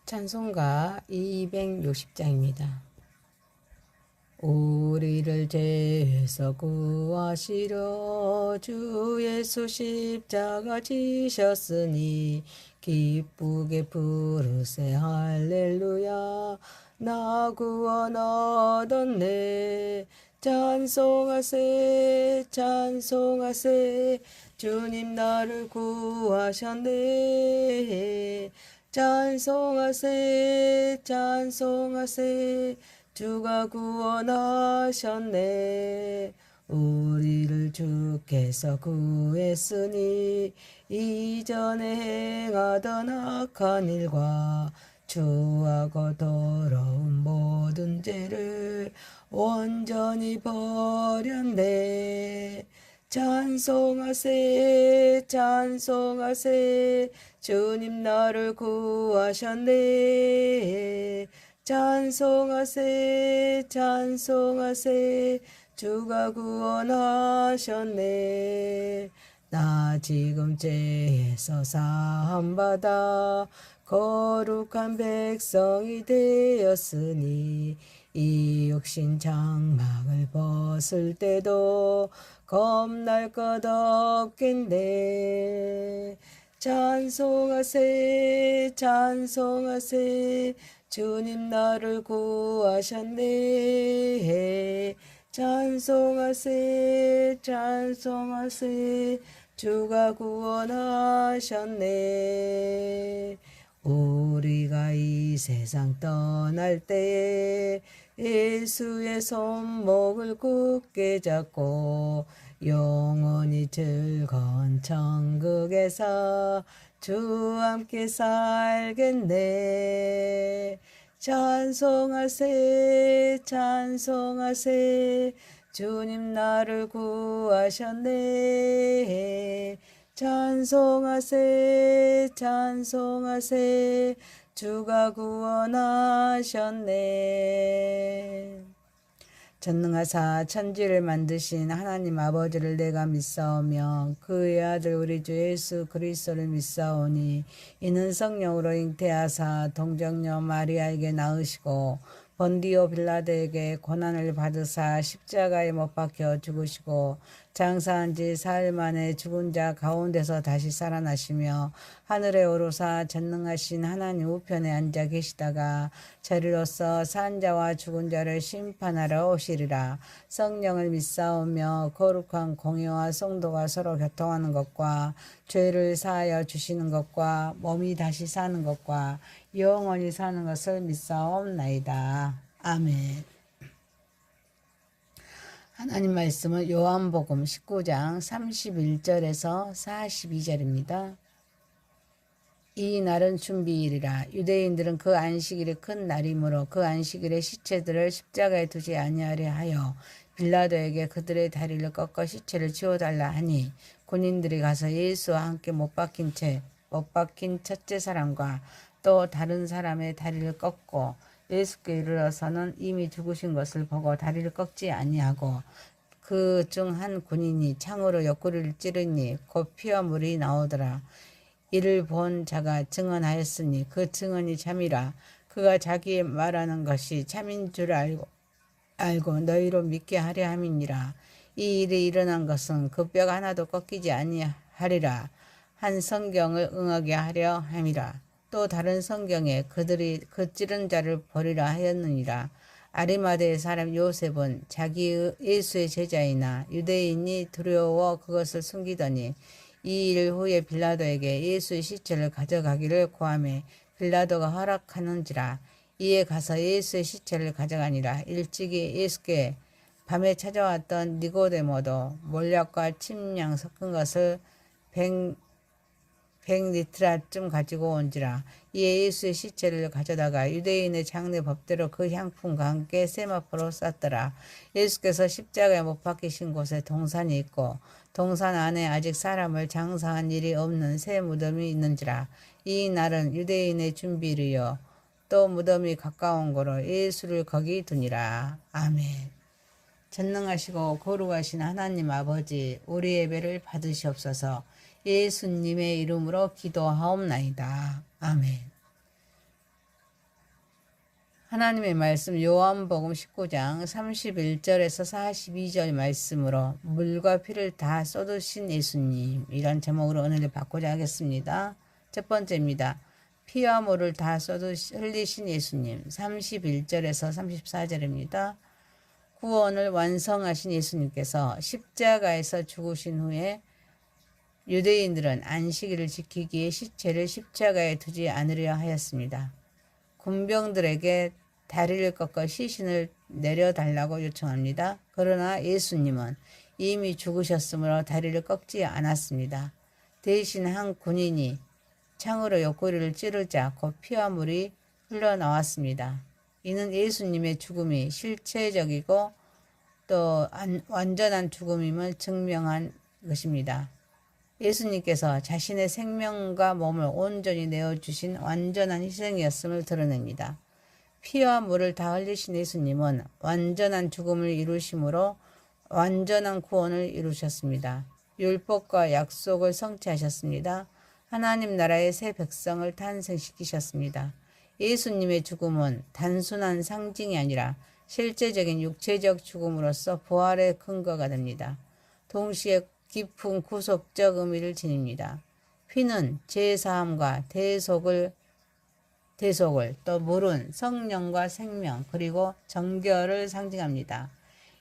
찬송가 260장입니다. 우리를 죄에서 구하시려 주 예수 십자가 지셨으니 기쁘게 부르세 할렐루야. 나 구원 얻었네. 찬송하세 찬송하세 주님 나를 구하셨네. 찬송하세 찬송하세 주가 구원하셨네. 우리를 주께서 구했으니 이전에 행하던 악한 일과 추하고 더러운 모든 죄를 온전히 버렸네. 찬송하세 찬송하세 주님 나를 구하셨네. 찬송하세 찬송하세 주가 구원하셨네. 나 지금 죄에서 사함받아 거룩한 백성이 되었으니 이 육신 장막을 벗을 때도 겁날 것 없겠네. 찬송하세 찬송하세 주님 나를 구하셨네. 찬송하세 찬송하세 주가 구원하셨네. 우리가 이 세상 떠날 때에 예수의 손목을 굳게 잡고 영원히 즐거운 천국에서 주와 함께 살겠네. 찬송하세 찬송하세 주님 나를 구하셨네. 찬송하세 찬송하세 주가 구원하셨네. 전능하사 천지를 만드신 하나님 아버지를 내가 믿사오며 그의 아들 우리 주 예수 그리스도를 믿사오니 이는 성령으로 잉태하사 동정녀 마리아에게 낳으시고 본디오 빌라도에게 고난을 받으사 십자가에 못 박혀 죽으시고 장사한 지 사흘 만에 죽은 자 가운데서 다시 살아나시며 하늘에 오르사 전능하신 하나님 우편에 앉아 계시다가 저리로서 산 자와 죽은 자를 심판하러 오시리라. 성령을 믿사오며 거룩한 공예와 성도가 서로 교통하는 것과 죄를 사하여 주시는 것과 몸이 다시 사는 것과 영원히 사는 것을 믿사옵나이다. 아멘. 하나님 말씀은 요한복음 19장 31절에서 42절입니다. 이 날은 준비일이라. 유대인들은 그 안식일이 큰 날이므로 그 안식일에 시체들을 십자가에 두지 아니하려 하여 빌라도에게 그들의 다리를 꺾어 시체를 치워달라 하니 군인들이 가서 예수와 함께 못 박힌 첫째 사람과 또 다른 사람의 다리를 꺾고 예수께 이르러서는 이미 죽으신 것을 보고 다리를 꺾지 아니하고 그 중 한 군인이 창으로 옆구리를 찌르니 곧 피와 물이 나오더라. 이를 본 자가 증언하였으니 그 증언이 참이라. 그가 자기의 말하는 것이 참인 줄 알고 너희로 믿게 하려 함이니라. 이 일이 일어난 것은 그 뼈가 하나도 꺾이지 아니하리라 한 성경을 응하게 하려 함이라. 또 다른 성경에 그들이 그 찌른 자를 버리라 하였느니라. 아리마대의 사람 요셉은 자기 예수의 제자이나 유대인이 두려워 그것을 숨기더니 이 일 후에 빌라도에게 예수의 시체를 가져가기를 구하매 빌라도가 허락하는지라. 이에 가서 예수의 시체를 가져가니라. 일찍이 예수께 밤에 찾아왔던 니고데모도 몰약과 침량 섞은 것을 100리트라쯤 가지고 온지라. 이에 예수의 시체를 가져다가 유대인의 장례 법대로 그 향품과 함께 세마포로 쌌더라. 예수께서 십자가에 못 박히신 곳에 동산이 있고 동산 안에 아직 사람을 장사한 일이 없는 새 무덤이 있는지라. 이 날은 유대인의 준비일이요 또 무덤이 가까운 거로 예수를 거기 두니라. 아멘. 전능하시고 거룩하신 하나님 아버지, 우리 예배를 받으시옵소서. 예수님의 이름으로 기도하옵나이다. 아멘. 하나님의 말씀 요한복음 19장 31절에서 42절 말씀으로 물과 피를 다 쏟으신 예수님이란 제목으로 은혜를 받고자 하겠습니다. 첫 번째입니다. 피와 물을 다 흘리신 예수님 31절에서 34절입니다. 구원을 완성하신 예수님께서 십자가에서 죽으신 후에 유대인들은 안식일을 지키기에 시체를 십자가에 두지 않으려 하였습니다. 군병들에게 다리를 꺾어 시신을 내려달라고 요청합니다. 그러나 예수님은 이미 죽으셨으므로 다리를 꺾지 않았습니다. 대신 한 군인이 창으로 옆구리를 찌르자 곧 피와 물이 흘러나왔습니다. 이는 예수님의 죽음이 실체적이고 또 완전한 죽음임을 증명한 것입니다. 예수님께서 자신의 생명과 몸을 온전히 내어주신 완전한 희생이었음을 드러냅니다. 피와 물을 다 흘리신 예수님은 완전한 죽음을 이루심으로 완전한 구원을 이루셨습니다. 율법과 약속을 성취하셨습니다. 하나님 나라의 새 백성을 탄생시키셨습니다. 예수님의 죽음은 단순한 상징이 아니라 실제적인 육체적 죽음으로서 부활의 근거가 됩니다. 동시에 깊은 구속적 의미를 지닙니다. 피는 죄사함과 대속을 또 물은 성령과 생명 그리고 정결을 상징합니다.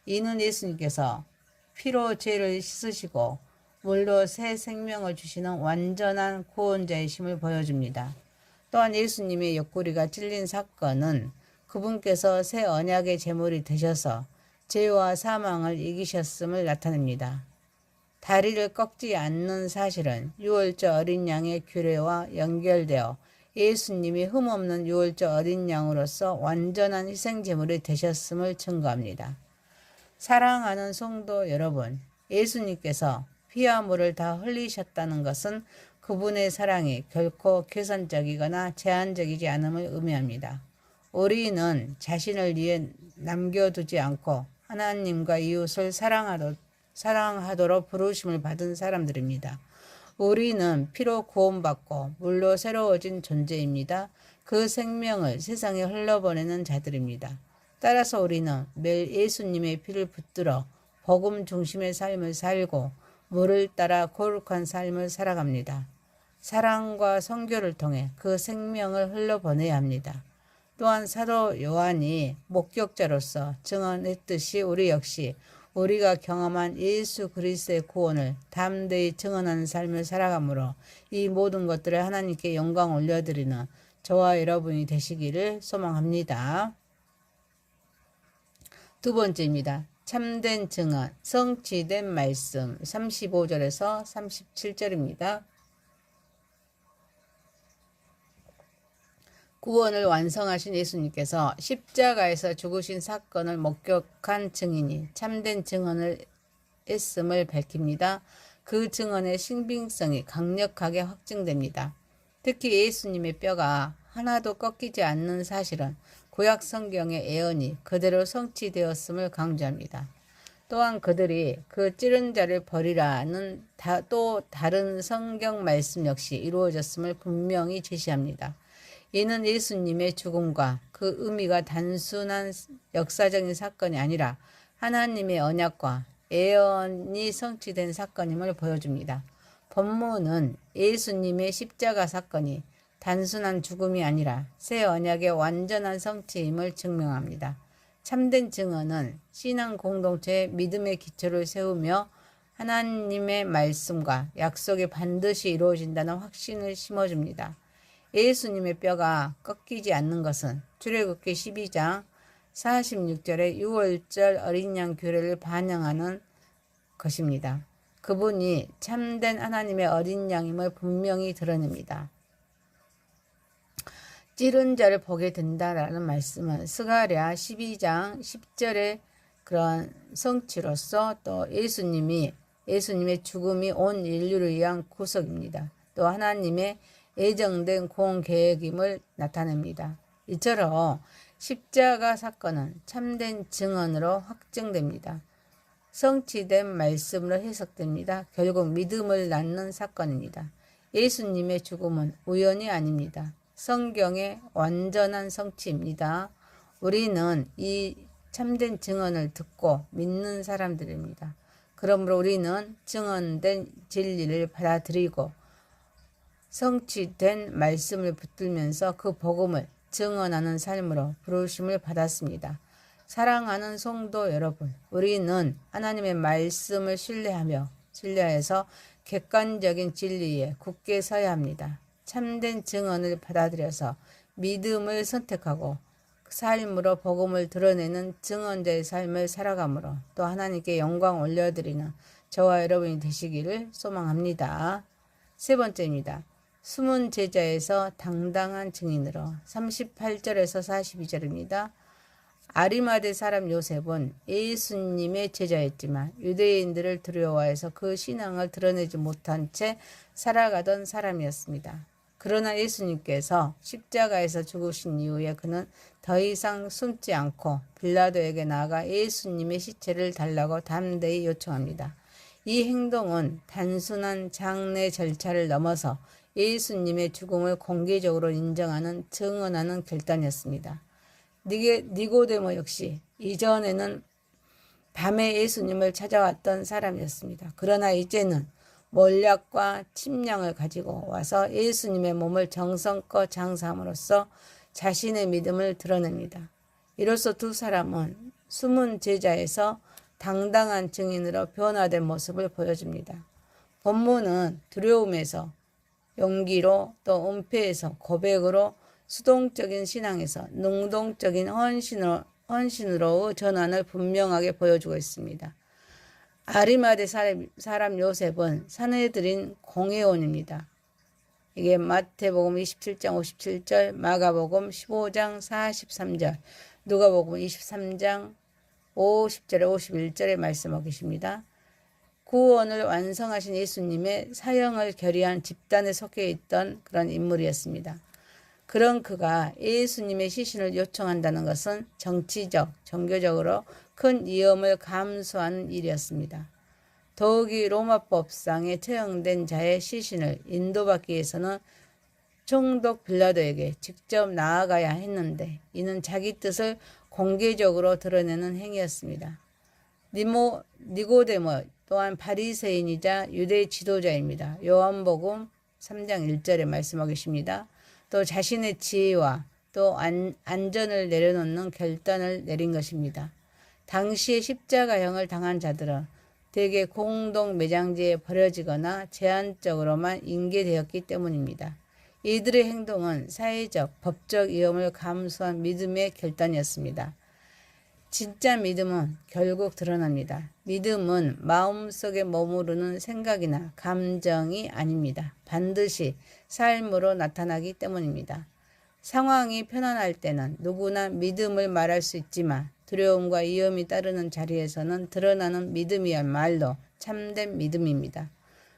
이는 예수님께서 피로 죄를 씻으시고 물로 새 생명을 주시는 완전한 구원자이심을 보여줍니다. 또한 예수님의 옆구리가 찔린 사건은 그분께서 새 언약의 제물이 되셔서 죄와 사망을 이기셨음을 나타냅니다. 다리를 꺾지 않는 사실은 유월절 어린 양의 규례와 연결되어 예수님이 흠없는 유월절 어린 양으로서 완전한 희생제물이 되셨음을 증거합니다. 사랑하는 성도 여러분, 예수님께서 피와 물을 다 흘리셨다는 것은 그분의 사랑이 결코 계산적이거나 제한적이지 않음을 의미합니다. 우리는 자신을 위해 남겨두지 않고 하나님과 이웃을 사랑하도록 부르심을 받은 사람들입니다. 우리는 피로 구원받고 물로 새로워진 존재입니다. 그 생명을 세상에 흘러보내는 자들입니다. 따라서 우리는 매일 예수님의 피를 붙들어 복음 중심의 삶을 살고 물을 따라 거룩한 삶을 살아갑니다. 사랑과 선교를 통해 그 생명을 흘러보내야 합니다. 또한 사도 요한이 목격자로서 증언했듯이 우리 역시 우리가 경험한 예수 그리스도의 구원을 담대히 증언하는 삶을 살아가므로 이 모든 것들을 하나님께 영광 올려드리는 저와 여러분이 되시기를 소망합니다. 두 번째입니다. 참된 증언, 성취된 말씀 35절에서 37절입니다. 구원을 완성하신 예수님께서 십자가에서 죽으신 사건을 목격한 증인이 참된 증언을 했음을 밝힙니다. 그 증언의 신빙성이 강력하게 확증됩니다. 특히 예수님의 뼈가 하나도 꺾이지 않는 사실은 구약 성경의 예언이 그대로 성취되었음을 강조합니다. 또한 그들이 그 찌른 자를 버리라는 또 다른 성경 말씀 역시 이루어졌음을 분명히 제시합니다. 이는 예수님의 죽음과 그 의미가 단순한 역사적인 사건이 아니라 하나님의 언약과 예언이 성취된 사건임을 보여줍니다. 본문은 예수님의 십자가 사건이 단순한 죽음이 아니라 새 언약의 완전한 성취임을 증명합니다. 참된 증언은 신앙 공동체의 믿음의 기초를 세우며 하나님의 말씀과 약속이 반드시 이루어진다는 확신을 심어줍니다. 예수님의 뼈가 꺾이지 않는 것은 출애굽기 12장 46절의 유월절 어린 양 규례를 반영하는 것입니다. 그분이 참된 하나님의 어린 양임을 분명히 드러냅니다. 찌른 자를 보게 된다라는 말씀은 스가랴 12장 10절의 그런 성취로서 또 예수님의 죽음이 온 인류를 위한 구속입니다. 또 하나님의 예정된 구원 계획임을 나타냅니다. 이처럼 십자가 사건은 참된 증언으로 확증됩니다. 성취된 말씀으로 해석됩니다. 결국 믿음을 낳는 사건입니다. 예수님의 죽음은 우연이 아닙니다. 성경의 완전한 성취입니다. 우리는 이 참된 증언을 듣고 믿는 사람들입니다. 그러므로 우리는 증언된 진리를 받아들이고 성취된 말씀을 붙들면서 그 복음을 증언하는 삶으로 부르심을 받았습니다. 사랑하는 성도 여러분, 우리는 하나님의 말씀을 신뢰해서 객관적인 진리에 굳게 서야 합니다. 참된 증언을 받아들여서 믿음을 선택하고 삶으로 복음을 드러내는 증언자의 삶을 살아가므로 또 하나님께 영광 올려드리는 저와 여러분이 되시기를 소망합니다. 세 번째입니다. 숨은 제자에서 당당한 증인으로 38절에서 42절입니다. 아리마대 사람 요셉은 예수님의 제자였지만 유대인들을 두려워해서 그 신앙을 드러내지 못한 채 살아가던 사람이었습니다. 그러나 예수님께서 십자가에서 죽으신 이후에 그는 더 이상 숨지 않고 빌라도에게 나아가 예수님의 시체를 달라고 담대히 요청합니다. 이 행동은 단순한 장례 절차를 넘어서 예수님의 죽음을 공개적으로 인정하는 증언하는 결단이었습니다. 니고데모 역시 이전에는 밤에 예수님을 찾아왔던 사람이었습니다. 그러나 이제는 몰약과 침량을 가지고 와서 예수님의 몸을 정성껏 장사함으로써 자신의 믿음을 드러냅니다. 이로써 두 사람은 숨은 제자에서 당당한 증인으로 변화된 모습을 보여줍니다. 본문은 두려움에서 용기로 또 은폐에서 고백으로 수동적인 신앙에서 능동적인 헌신으로의 전환을 분명하게 보여주고 있습니다. 아리마대 사람 요셉은 사내들인 공회원입니다. 이게 마태복음 27장 57절, 마가복음 15장 43절, 누가복음 23장 50절에 51절에 말씀하고 계십니다. 구원을 완성하신 예수님의 사형을 결의한 집단에 속해 있던 그런 인물이었습니다. 그런 그가 예수님의 시신을 요청한다는 것은 정치적, 종교적으로 큰 위험을 감수하는 일이었습니다. 더욱이 로마법상에 처형된 자의 시신을 인도받기 위해서는 총독 빌라도에게 직접 나아가야 했는데 이는 자기 뜻을 공개적으로 드러내는 행위였습니다. 니고데모 또한 바리새인이자 유대 지도자입니다. 요한복음 3장 1절에 말씀하고 계십니다. 또 자신의 지혜와 또 안전을 내려놓는 결단을 내린 것입니다. 당시에 십자가형을 당한 자들은 대개 공동 매장지에 버려지거나 제한적으로만 인계되었기 때문입니다. 이들의 행동은 사회적, 법적 위험을 감수한 믿음의 결단이었습니다. 진짜 믿음은 결국 드러납니다. 믿음은 마음속에 머무르는 생각이나 감정이 아닙니다. 반드시 삶으로 나타나기 때문입니다. 상황이 편안할 때는 누구나 믿음을 말할 수 있지만 두려움과 위험이 따르는 자리에서는 드러나는 믿음이야말로 참된 믿음입니다.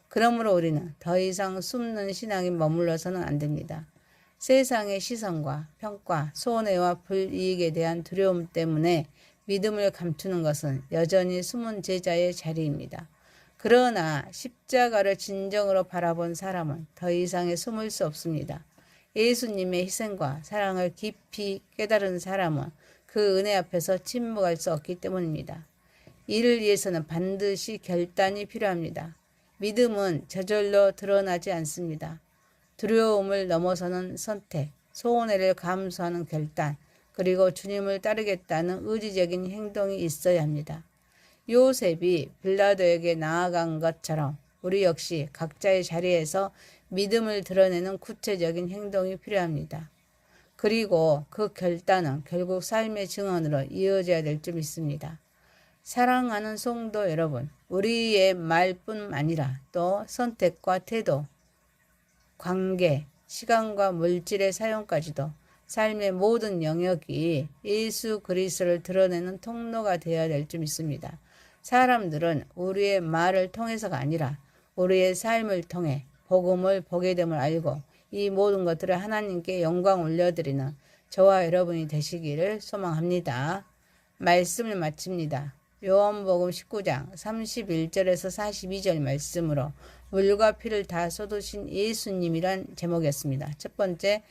그러므로 우리는 더 이상 숨는 신앙에 머물러서는 안 됩니다. 세상의 시선과 평가, 손해와 불이익에 대한 두려움 때문에 믿음을 감추는 것은 여전히 숨은 제자의 자리입니다. 그러나 십자가를 진정으로 바라본 사람은 더 이상의 숨을 수 없습니다. 예수님의 희생과 사랑을 깊이 깨달은 사람은 그 은혜 앞에서 침묵할 수 없기 때문입니다. 이를 위해서는 반드시 결단이 필요합니다. 믿음은 저절로 드러나지 않습니다. 두려움을 넘어서는 선택, 손해를 감수하는 결단, 그리고 주님을 따르겠다는 의지적인 행동이 있어야 합니다. 요셉이 빌라도에게 나아간 것처럼 우리 역시 각자의 자리에서 믿음을 드러내는 구체적인 행동이 필요합니다. 그리고 그 결단은 결국 삶의 증언으로 이어져야 될 줄 믿습니다. 사랑하는 성도 여러분, 우리의 말뿐 아니라 또 선택과 태도, 관계, 시간과 물질의 사용까지도 삶의 모든 영역이 예수 그리스도를 드러내는 통로가 되어야 될 줄 믿습니다. 사람들은 우리의 말을 통해서가 아니라 우리의 삶을 통해 복음을 보게 됨을 알고 이 모든 것들을 하나님께 영광 올려드리는 저와 여러분이 되시기를 소망합니다. 말씀을 마칩니다. 요한복음 19장 31절에서 42절 말씀으로 물과 피를 다 쏟으신 예수님이란 제목이었습니다. 첫 번째,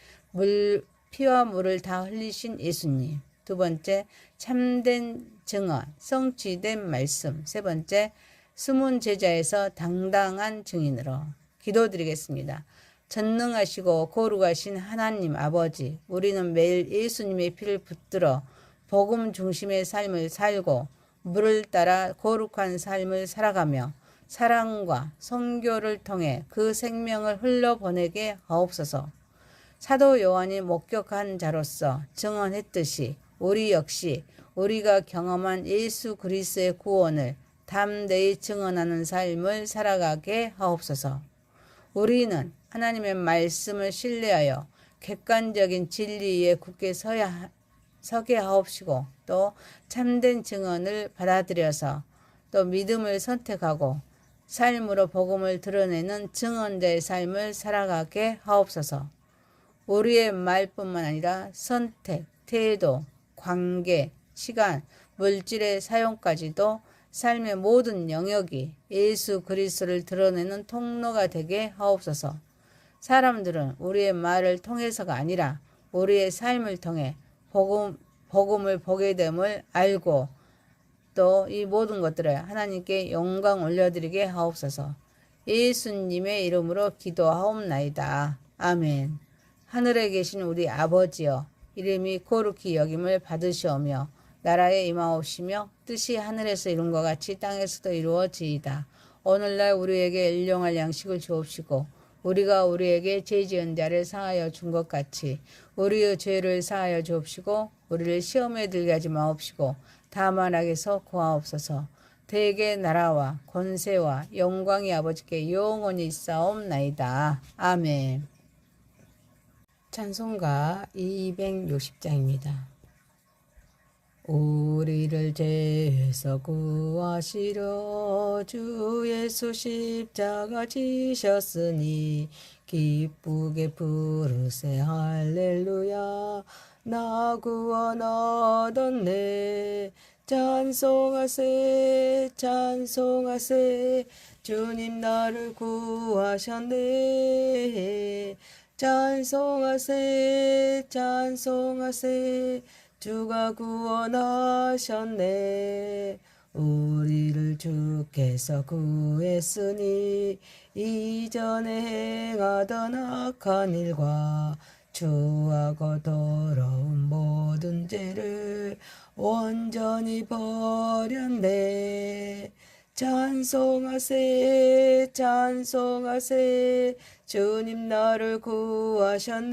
피와 물을 다 흘리신 예수님. 두 번째, 참된 증언, 성취된 말씀. 세 번째, 숨은 제자에서 당당한 증인으로. 기도드리겠습니다. 전능하시고 거룩하신 하나님 아버지, 우리는 매일 예수님의 피를 붙들어 복음 중심의 삶을 살고 물을 따라 거룩한 삶을 살아가며 사랑과 선교를 통해 그 생명을 흘러보내게 하옵소서. 사도 요한이 목격한 자로서 증언했듯이 우리 역시 우리가 경험한 예수 그리스도의 구원을 담대히 증언하는 삶을 살아가게 하옵소서. 우리는 하나님의 말씀을 신뢰하여 객관적인 진리에 굳게 서게 하옵시고 또 참된 증언을 받아들여서 또 믿음을 선택하고 삶으로 복음을 드러내는 증언자의 삶을 살아가게 하옵소서. 우리의 말뿐만 아니라 선택, 태도, 관계, 시간, 물질의 사용까지도 삶의 모든 영역이 예수 그리스도를 드러내는 통로가 되게 하옵소서. 사람들은 우리의 말을 통해서가 아니라 우리의 삶을 통해 복음을 보게 됨을 알고 또 이 모든 것들을 하나님께 영광 올려드리게 하옵소서. 예수님의 이름으로 기도하옵나이다. 아멘. 하늘에 계신 우리 아버지여, 이름이 거룩히 여김을 받으시오며 나라에 임하옵시며 뜻이 하늘에서 이룬 것 같이 땅에서도 이루어지이다. 오늘날 우리에게 일용할 양식을 주옵시고 우리가 우리에게 죄 지은 자를 사하여 준 것 같이 우리의 죄를 사하여 주옵시고 우리를 시험에 들게 하지 마옵시고 다만 악에서 구하옵소서. 대개 나라와 권세와 영광이 아버지께 영원히 있사옵나이다. 아멘. 찬송가 260장입니다. 우리를 죄에서 구하시려 주 예수 십자가 지셨으니 기쁘게 부르세 할렐루야. 나 구원 얻었네. 찬송하세 찬송하세 주님 나를 구하셨네. 찬송하세 찬송하세 주가 구원하셨네. 우리를 주께서 구했으니 이전에 행하던 악한 일과 추하고 더러운 모든 죄를 온전히 버렸네. 찬송하세 찬송하세 주님 나를 구하셨네.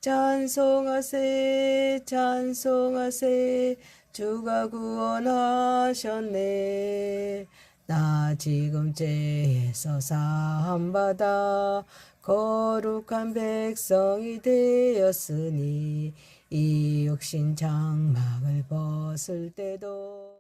찬송하세 찬송하세 주가 구원하셨네. 나 지금 죄에서 사함받아 거룩한 백성이 되었으니 이 육신 장막을 벗을 때도